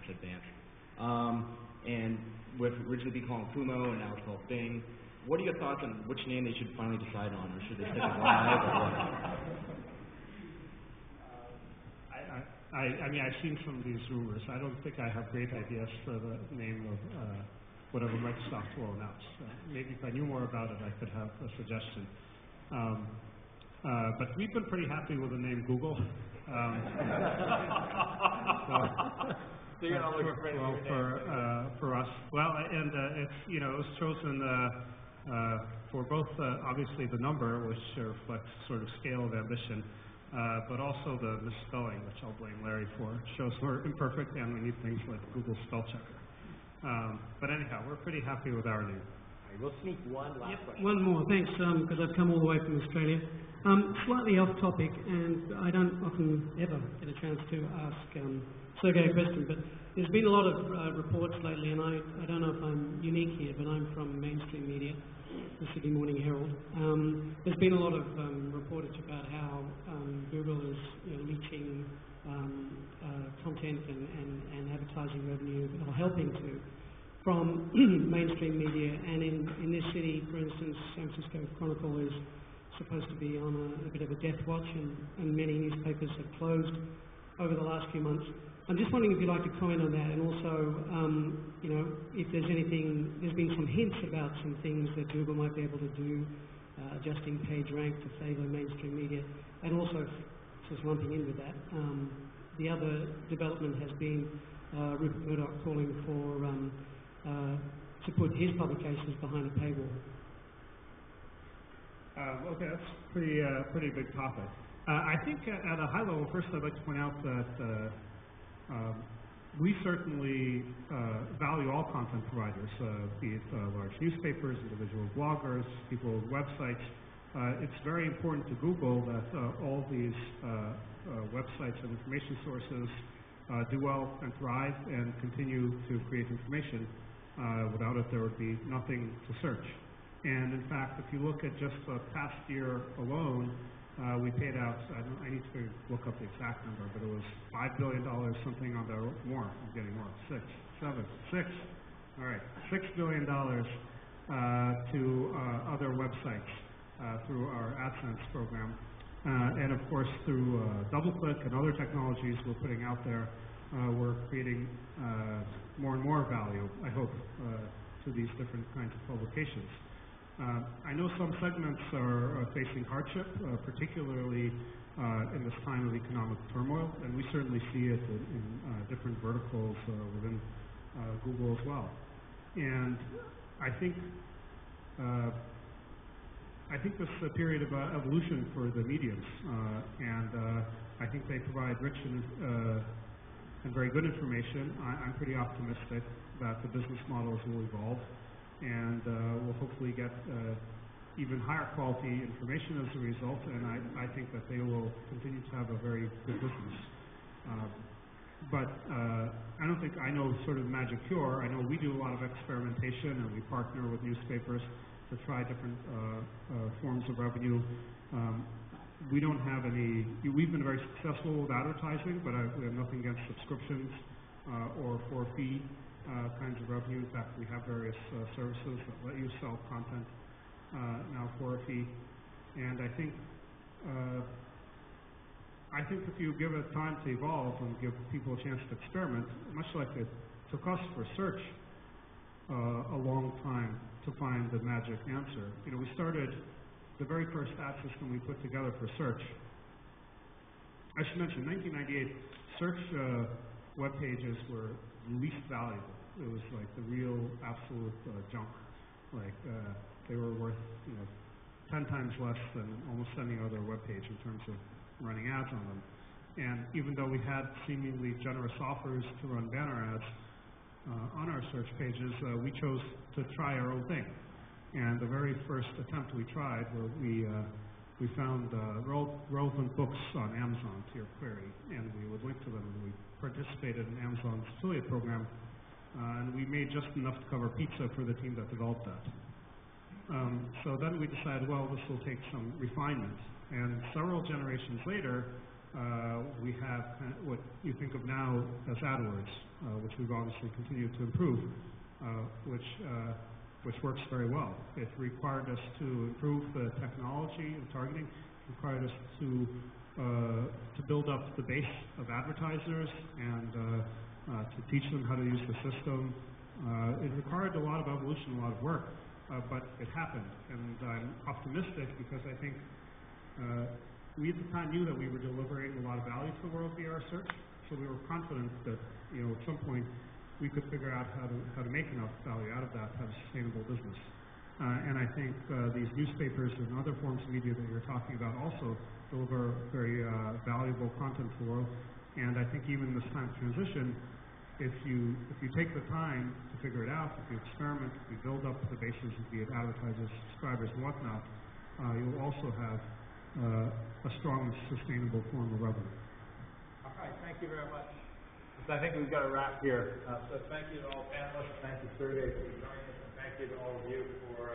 advanced. And with originally be called Kumo and now it's called Bing. What are your thoughts on which name they should finally decide on, or should they stick with Live? I mean, I've seen some of these rumors. I don't think I have great ideas for the name of whatever Microsoft will announce. Maybe if I knew more about it, I could have a suggestion. But we've been pretty happy with the name Google. For us, well, and it's it was chosen for both obviously the number, which reflects sort of scale of ambition, but also the misspelling, which I'll blame Larry for. It shows we're imperfect and we need things like Google Spell Checker. But anyhow, we're pretty happy with our name. We'll sneak one last question. One more, thanks, because I've come all the way from Australia. Slightly off topic, and I don't often ever get a chance to ask Sergey a question, but there's been a lot of reports lately, and I don't know if I'm unique here, but I'm from mainstream media, the Sydney Morning Herald. There's been a lot of reportage about how Google is leaching content and advertising revenue, or helping to, from mainstream media. And in this city, for instance, San Francisco Chronicle is supposed to be on a bit of a death watch, and many newspapers have closed over the last few months. I'm just wondering if you'd like to comment on that, and also, if there's anything, there's been some hints about some things that Google might be able to do, adjusting page rank to favor mainstream media, and also, just lumping in with that, the other development has been Rupert Murdoch calling for to put his publications behind a paywall. Okay, that's pretty big topic. I think at a high level, first I'd like to point out that we certainly value all content providers, be it large newspapers, individual bloggers, people with websites. It's very important to Google that all these websites and information sources do well and thrive and continue to create information. Without it, there would be nothing to search. And in fact, if you look at just the past year alone, we paid out, I need to look up the exact number, but it was $5 billion, something on the more. I'm getting more. $6 billion to other websites through our AdSense program. And of course, through DoubleClick and other technologies we're putting out there, we're creating more and more value, I hope, to these different kinds of publications. I know some segments are facing hardship, particularly in this time of economic turmoil, and we certainly see it in different verticals within Google as well. And I think this is a period of evolution for the mediums, and I think they provide rich and very good information. I'm pretty optimistic that the business models will evolve, and we'll hopefully get even higher quality information as a result, and I think that they will continue to have a very good business. But I don't think I know sort of the magic cure. I know we do a lot of experimentation, and we partner with newspapers to try different forms of revenue. We don't have any, we've been very successful with advertising, but we have nothing against subscriptions or for fee kinds of revenue. In fact, we have various services that let you sell content now for a fee. And I think if you give it time to evolve and give people a chance to experiment, much like it took us for search a long time to find the magic answer. We started the very first ad system we put together for search. I should mention, in 1998, search web pages were least valuable. It was like the real absolute junk. Like they were worth 10 times less than almost any other web page in terms of running ads on them. And even though we had seemingly generous offers to run banner ads on our search pages, we chose to try our own thing. And the very first attempt we tried, where we found relevant books on Amazon to your query, and we would link to them, and we participated in Amazon's affiliate program, and we made just enough to cover pizza for the team that developed that. So then we decided, well, this will take some refinement. And several generations later, we have what you think of now as AdWords, which we've obviously continued to improve, which works very well. It required us to improve the technology of targeting. It required us to build up the base of advertisers and to teach them how to use the system. It required a lot of evolution, a lot of work, but it happened. And I'm optimistic because I think we at the time knew that we were delivering a lot of value to the world via our search, so we were confident that at some point we could figure out how to make enough value out of that to have a sustainable business. And I think these newspapers and other forms of media that you're talking about also deliver very valuable content to the world. And I think even in this time of transition, if you take the time to figure it out, if you experiment, if you build up the bases of be it advertisers, subscribers, and whatnot, you'll also have a strong and sustainable form of revenue. All right, thank you very much. So I think we've got a wrap here. So thank you to all panelists. Thank you, Sergey, for joining us, and thank you to all of you for